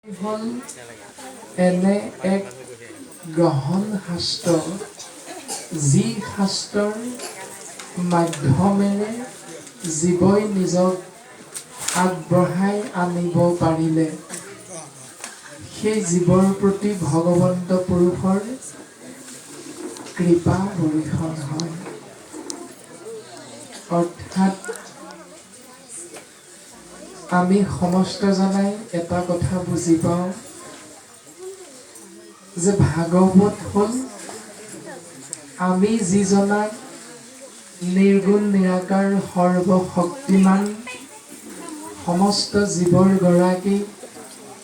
হল এনে এক গ্ৰহণ শাস্ত্ৰ যি শাস্ত্ৰৰ মাধ্যমেৰে জীৱই নিজক আগবঢ়াই আনিব পাৰিলে সেই জীৱৰ প্ৰতি ভগৱন্ত পুৰুষৰ কৃপা বৰ্ষণ হয়। অৰ্থাৎ আমি সমস্তজনাই এটা কথা বুজি পাওঁ যে ভাগৱত হ'ল আমি যিজনাক নিৰ্গুণ নিৰাকাৰ সৰ্বশক্তিমান সমস্ত জীৱৰ গৰাকী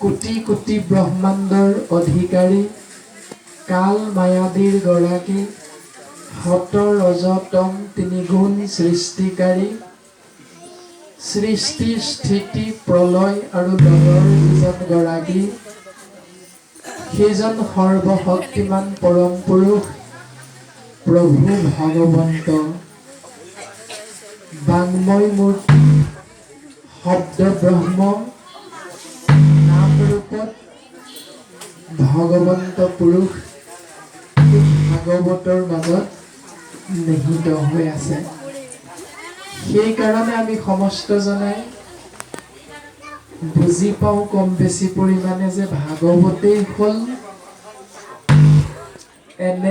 কোটি কোটি ব্ৰহ্মাণ্ডৰ অধিকাৰী কাল মায়াদীৰ গৰাকী হত ৰজ তম তিনি গুণ সৃষ্টিকাৰী সৃষ্টি স্থিতি প্ৰলয় আৰু লয়ৰ যিজন গৰাকী সেইজন সৰ্বশক্তিমান পৰম পুৰুষ প্ৰভু ভগৱন্ত বাংময় মূৰ্তি শব্দ ব্ৰহ্ম নাম ৰূপত ভগৱন্ত পুৰুষ ভাগৱতৰ মাজত নিহিত হৈ আছে। সেইকাৰণে আমি সমস্তজনাই বুজি পাওঁ কম বেছি পৰিমাণে যে ভাগৱতেই হ'ল এনে